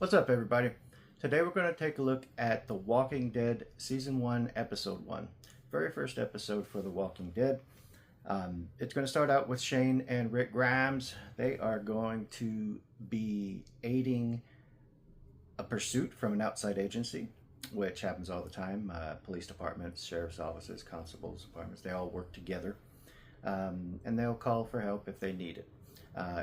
What's up, everybody? Today we're going to take a look at The Walking Dead Season 1, Episode 1. Very first episode for The Walking Dead. It's going to start out with Shane and Rick Grimes. They are going to be aiding a pursuit from an outside agency, which happens all the time. Police departments, sheriff's offices, constables departments, they all work together. And they'll call for help if they need it.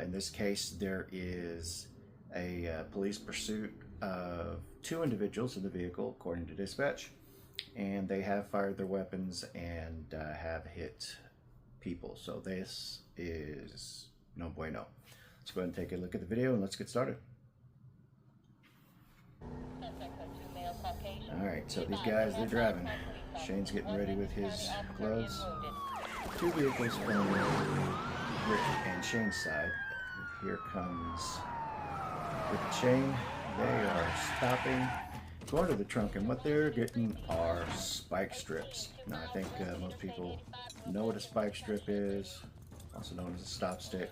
In this case, there is a police pursuit of two individuals in the vehicle, according to dispatch, and they have fired their weapons and have hit people. So this is no bueno. Let's go ahead and take a look at the video and let's get started. Alright, so these guys, they're driving. Shane's getting ready with his gloves. Two vehicles from Rick and Shane's side. Here comes Rick and Shane. They are stopping, going to the trunk, and what they're getting are spike strips. Now, I think most people know what a spike strip is, also known as a stop stick.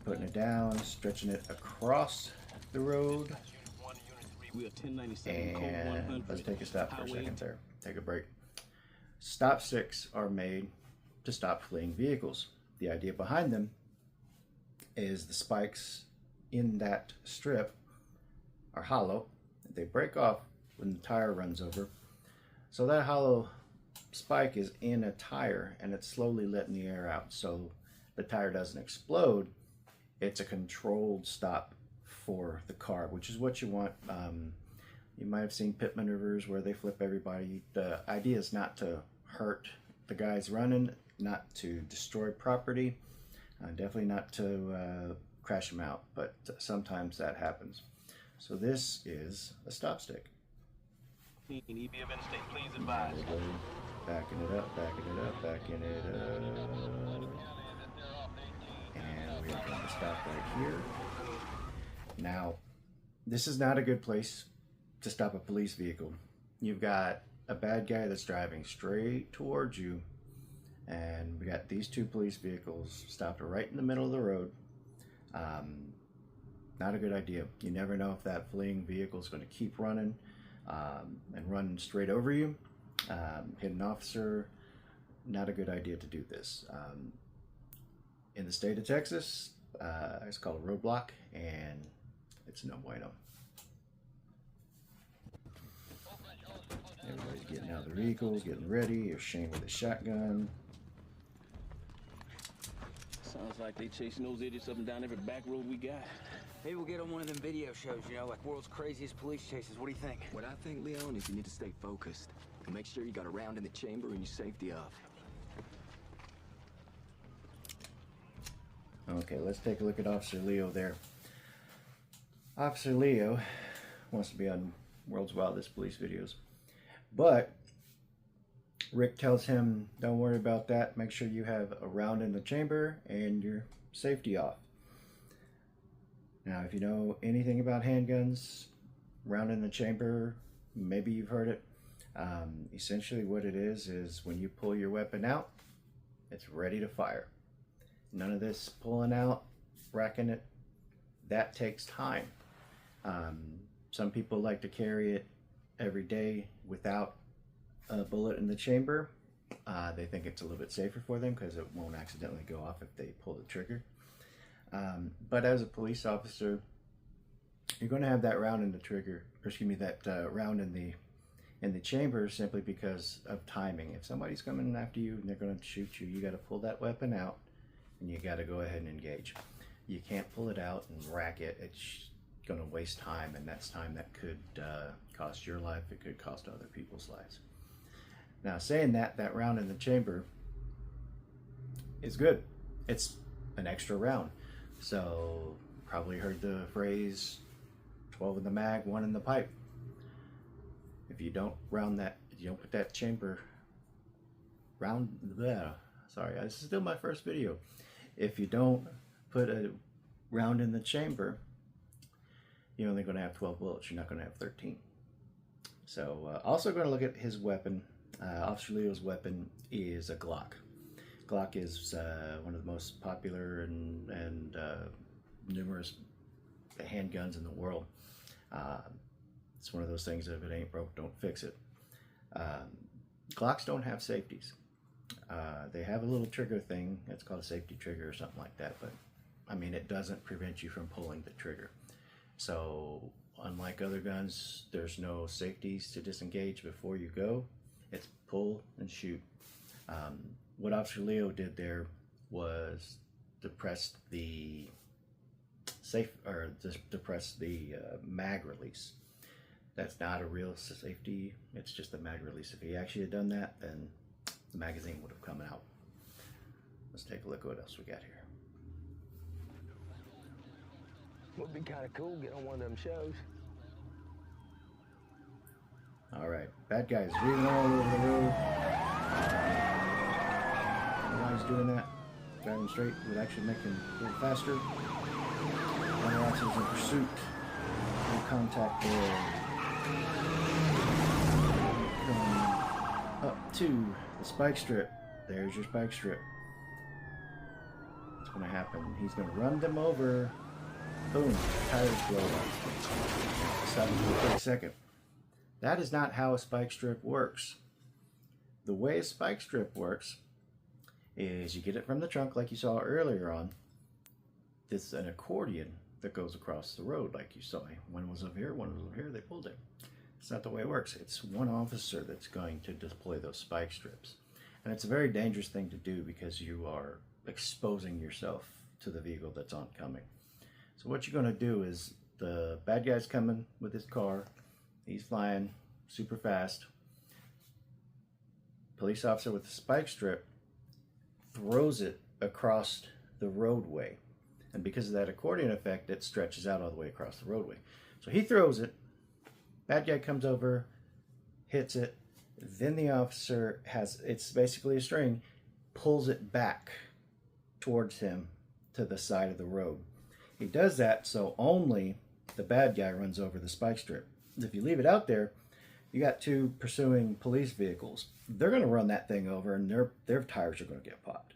Putting it down, stretching it across the road. And let's take a stop for a second there. Take a break. Stop sticks are made to stop fleeing vehicles. The idea behind them is the spikes in that strip are hollow. They break off when the tire runs over. So that hollow spike is in a tire and it's slowly letting the air out so the tire doesn't explode. It's a controlled stop for the car, which is what you want. You might have seen pit maneuvers where they flip everybody. The idea is not to hurt the guys running, not to destroy property, definitely not to crash them out, but sometimes that happens. So this is a stop stick. Backing it up, backing it up, backing it up. And we're going to stop right here. Now, this is not a good place to stop a police vehicle. You've got a bad guy that's driving straight towards you, and we got these two police vehicles stopped right in the middle of the road. Not a good idea. You never know if that fleeing vehicle is going to keep running and run straight over you. Hit an officer. Not a good idea to do this. In the state of Texas, it's called a roadblock, and it's no bueno. Everybody's getting out of the vehicles, getting ready. Here's Shane with a shotgun. Sounds like they chasing those idiots up and down every back road we got. Maybe we'll get on one of them video shows, you know, like World's Craziest Police Chases. What do you think? What I think, Leon, is you need to stay focused. And make sure you got a round in the chamber and your safety up. Okay, let's take a look at Officer Leo there. Officer Leo wants to be on World's Wildest Police videos. But Rick tells him, don't worry about that. Make sure you have a round in the chamber and your safety off. Now, if you know anything about handguns, round in the chamber, maybe you've heard it. Essentially what it is when you pull your weapon out, it's ready to fire. None of this pulling out, racking it, that takes time. Some people like to carry it every day without a bullet in the chamber. They think it's a little bit safer for them because it won't accidentally go off if they pull the trigger. But as a police officer, you're going to have that round in the trigger, or excuse me, that round in the chamber simply because of timing. If somebody's coming after you and they're going to shoot you, you got to pull that weapon out and you got to go ahead and engage. You can't pull it out and rack it. It's going to waste time, and that's time that could cost your life. It could cost other people's lives. Now, saying that, that round in the chamber is good. It's an extra round. So, probably heard the phrase 12 in the mag, 1 in the pipe. If you don't round that, if you don't put that chamber round, sorry, this is still my first video. If you don't put a round in the chamber, you're only going to have 12 bullets. You're not going to have 13. So, also going to look at his weapon. Officer Leo's weapon is a Glock. Glock is one of the most popular and numerous handguns in the world. It's one of those things that if it ain't broke, don't fix it. Glocks don't have safeties. They have a little trigger thing. It's called a safety trigger or something like that. But, I mean, it doesn't prevent you from pulling the trigger. So, unlike other guns, there's no safeties to disengage before you go. It's pull and shoot. What Officer Leo did there was depress the mag release. That's not a real safety, it's just a mag release. If he actually had done that, then the magazine would have come out. Let's take a look at what else we got here. Would be kind of cool, get on one of them shows. Alright, bad guys weaving all over the road. While he's doing that, driving straight would actually make him a little faster. One officer's in pursuit. No contact there. Come up to the spike strip. There's your spike strip. What's going to happen? He's going to run them over. Boom. Tires blow up. Stop him for a quick second. That is not how a spike strip works. The way a spike strip works is you get it from the trunk like you saw earlier on. This is an accordion that goes across the road like you saw. One was over here, one was over here, they pulled it. It's not the way it works. It's one officer that's going to deploy those spike strips. And it's a very dangerous thing to do because you are exposing yourself to the vehicle that's oncoming. So what you're going to do is the bad guy's coming with his car. He's flying super fast. Police officer with the spike strip throws it across the roadway. And because of that accordion effect, it stretches out all the way across the roadway. So he throws it. Bad guy comes over, hits it. Then the officer it's basically a string, pulls it back towards him to the side of the road. He does that so only the bad guy runs over the spike strip. If you leave it out there, you got two pursuing police vehicles. They're going to run that thing over and their tires are going to get popped.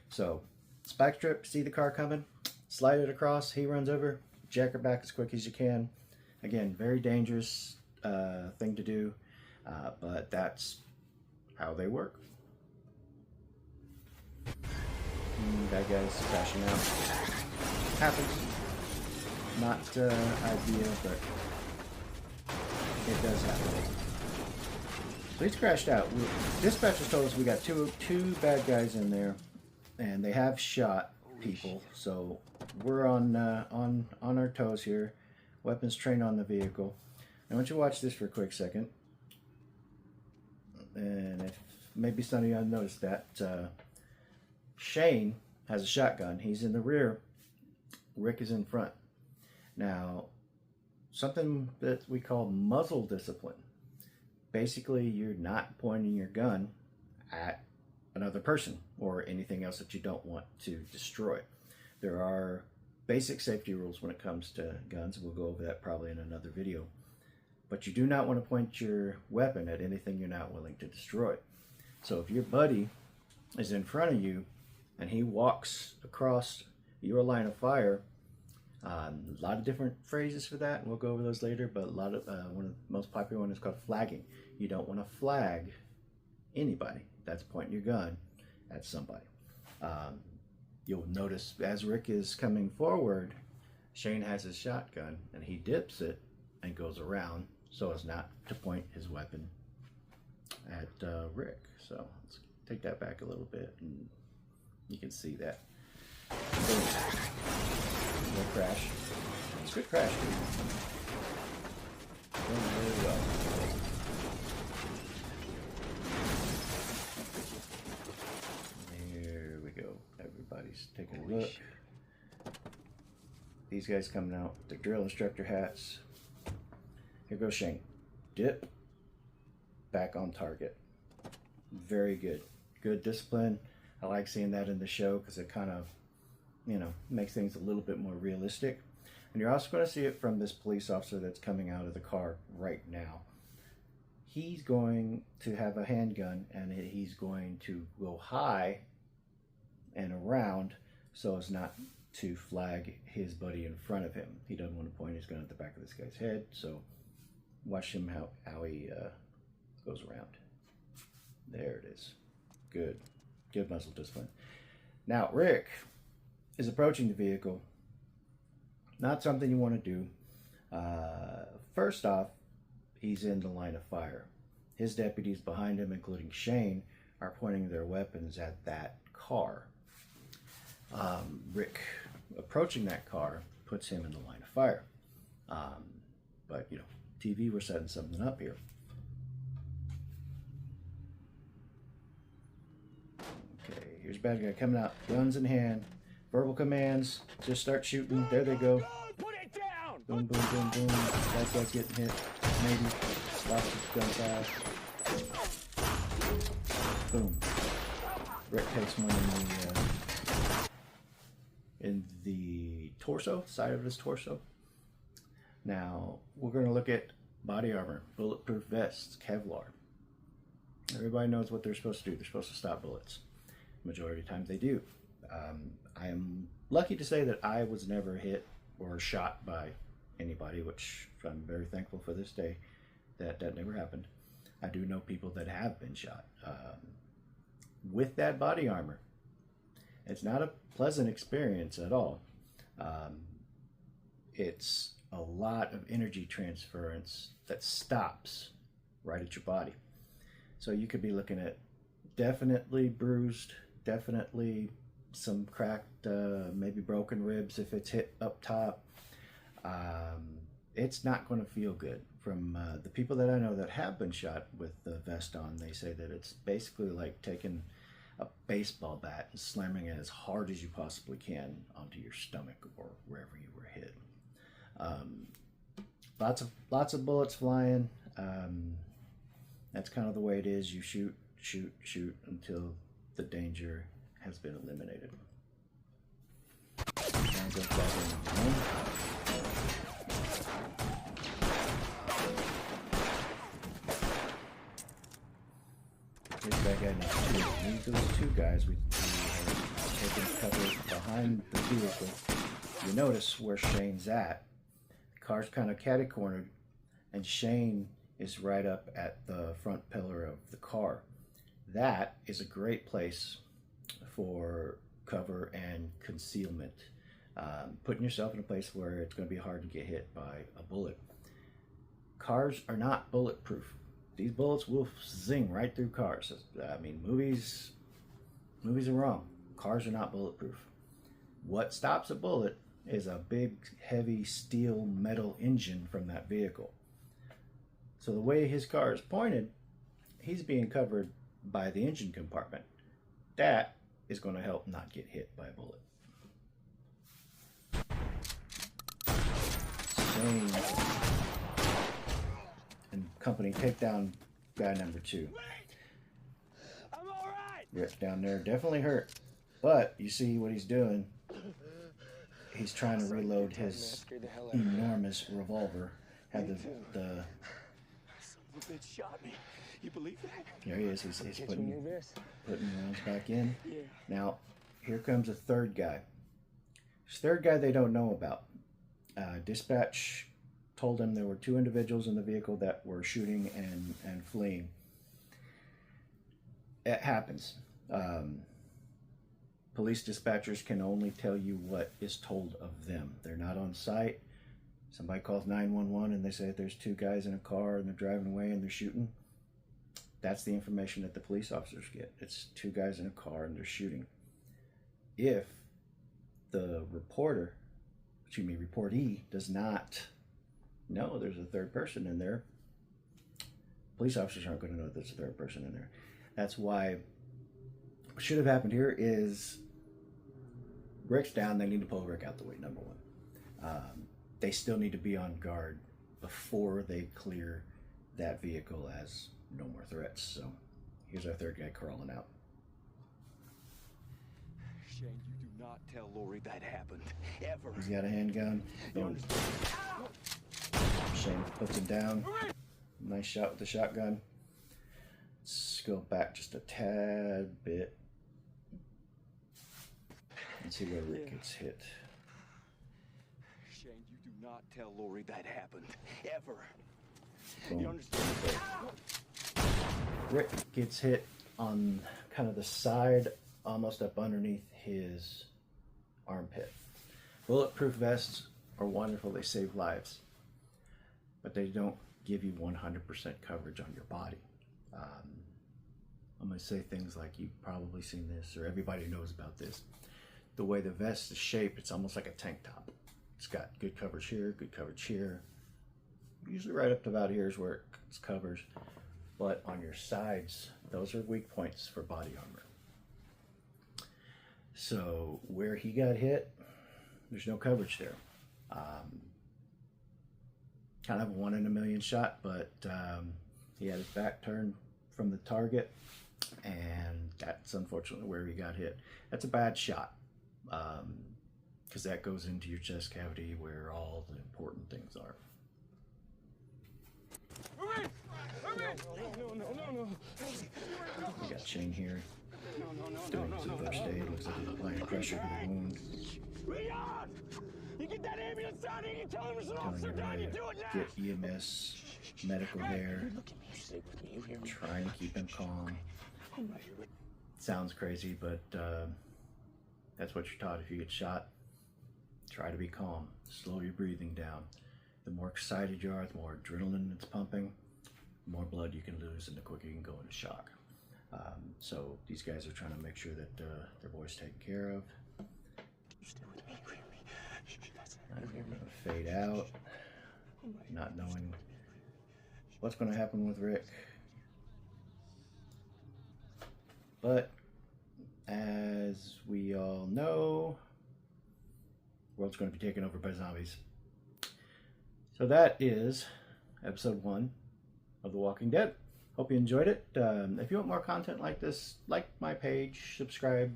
So, spike strip, see the car coming, slide it across, he runs over, jack her back as quick as you can. Again, very dangerous thing to do, but that's how they work. That guy's crashing out. Happens. Not ideal, but it does happen. So he's crashed out. Dispatchers told us we got two bad guys in there, and they have shot people. So we're on our toes here. Weapons trained on the vehicle. I want you to watch this for a quick second. And if maybe some of you have noticed that Shane has a shotgun. He's in the rear. Rick is in front. Now, something that we call muzzle discipline. Basically, you're not pointing your gun at another person or anything else that you don't want to destroy. There are basic safety rules when it comes to guns. We'll go over that probably in another video. But you do not want to point your weapon at anything you're not willing to destroy. So if your buddy is in front of you and he walks across your line of fire, a lot of different phrases for that, and we'll go over those later, but one of the most popular one is called flagging. You don't want to flag anybody that's pointing your gun at somebody. You'll notice as Rick is coming forward, Shane has his shotgun and he dips it and goes around so as not to point his weapon at Rick. So let's take that back a little bit and you can see that. No crash. It's a good crash, dude. Going very well. There we go. Everybody's taking a look. These guys coming out with their drill instructor hats. Here goes Shane. Dip. Back on target. Very good. Good discipline. I like seeing that in the show because it kind of, makes things a little bit more realistic. And you're also going to see it from this police officer that's coming out of the car right now. He's going to have a handgun and he's going to go high and around so as not to flag his buddy in front of him. He doesn't want to point his gun at the back of this guy's head, so watch him how he goes around. There it is. Good. Good muzzle discipline. Now, Rick is approaching the vehicle. Not something you want to do. First off, he's in the line of fire. His deputies behind him, including Shane, are pointing their weapons at that car. Rick approaching that car puts him in the line of fire. But, you know, TV, we're setting something up here. Okay, here's bad guy coming out, guns in hand, verbal commands, just start shooting. There they go. Put it down! Boom, boom, boom, boom. Bad guy's getting hit. Maybe. Lots of gunfire. Boom. Rick takes one in the torso, side of his torso. Now, we're going to look at body armor, bulletproof vests, Kevlar. Everybody knows what they're supposed to do. They're supposed to stop bullets. Majority of the time they do. I am lucky to say that I was never hit or shot by anybody, which I'm very thankful for this day that that never happened. I do know people that have been shot with that body armor. It's not a pleasant experience at all. It's a lot of energy transference that stops right at your body. So you could be looking at definitely bruised, definitely some cracked, maybe broken ribs if it's hit up top. It's not going to feel good. From the people that I know that have been shot with the vest on, they say that it's basically like taking a baseball bat and slamming it as hard as you possibly can onto your stomach or wherever you were hit. Lots of bullets flying. That's kind of the way it is. You shoot, shoot, shoot until the danger has been eliminated. Now goes back in. Here's that guy number 2. These two guys we have taken cover behind the vehicle. You notice where Shane's at. The car's kind of catty-cornered, and Shane is right up at the front pillar of the car. That is a great place for cover and concealment. Putting yourself in a place where it's going to be hard to get hit by a bullet. Cars are not bulletproof. These bullets will zing right through cars. I mean, movies are wrong. Cars are not bulletproof. What stops a bullet is a big, heavy steel metal engine from that vehicle. So the way his car is pointed, he's being covered by the engine compartment. That is going to help not get hit by a bullet. Shane and company take down guy number 2. I'm all right. Rick down there definitely hurt, but you see what he's doing. He's trying to reload his enormous revolver. Had the Son of a bitch shot me. You believe that? there he is. He's putting rounds back in. Yeah. Now, here comes a third guy. This third guy they don't know about. Dispatch told him there were 2 individuals in the vehicle that were shooting and fleeing. It happens. Police dispatchers can only tell you what is told of them. They're not on site. Somebody calls 911 and they say there's 2 guys in a car and they're driving away and they're shooting. That's the information that the police officers get. It's 2 guys in a car and they're shooting. If the reportee does not know there's a third person in there, police officers aren't going to know there's a third person in there. That's why what should have happened here is Rick's down. They need to pull Rick out the way, number 1. They still need to be on guard before they clear that vehicle as no more threats. So here's our third guy crawling out. Shane, you do not tell Lori that happened. Ever. He's got a handgun. Boom. Shane puts him down. Nice shot with the shotgun. Let's go back just a tad bit and see where Rick gets hit. not tell Lori that happened. Ever. Boom. You understand? Rick gets hit on kind of the side, almost up underneath his armpit. Bulletproof vests are wonderful. They save lives, but they don't give you 100% coverage on your body. I'm going to say things like, you've probably seen this, or everybody knows about this. The way the vest is shaped, it's almost like a tank top. It's got good coverage here, good coverage here. Usually right up to about here is where it covers. But on your sides, those are weak points for body armor. So where he got hit, there's no coverage there. Kind of a 1 in a million shot, but he had his back turned from the target, and that's unfortunately where he got hit. That's a bad shot, because that goes into your chest cavity where all the important things are. No. We got Shane here doing some first aid. Looks like he's applying pressure to the wound. Leon! You get that ambulance out here, you tell him there's an officer down, you do it now! Get EMS, medical there, trying to keep him calm. Sounds crazy, but that's what you're taught if you get shot. Try to be calm, slow your breathing down. The more excited you are, the more adrenaline that's pumping, the more blood you can lose, and the quicker you can go into shock. So these guys are trying to make sure that their boy's taken care of. I'm going to fade out, not knowing what's going to happen with Rick. But as we all know, the world's going to be taken over by zombies. So that is episode 1 of The Walking Dead. Hope you enjoyed it. If you want more content like this, like my page, subscribe,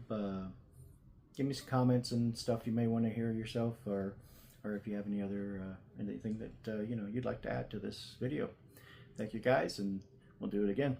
give me some comments and stuff you may want to hear yourself, or if you have any other anything that you'd like to add to this video. Thank you guys, and we'll do it again.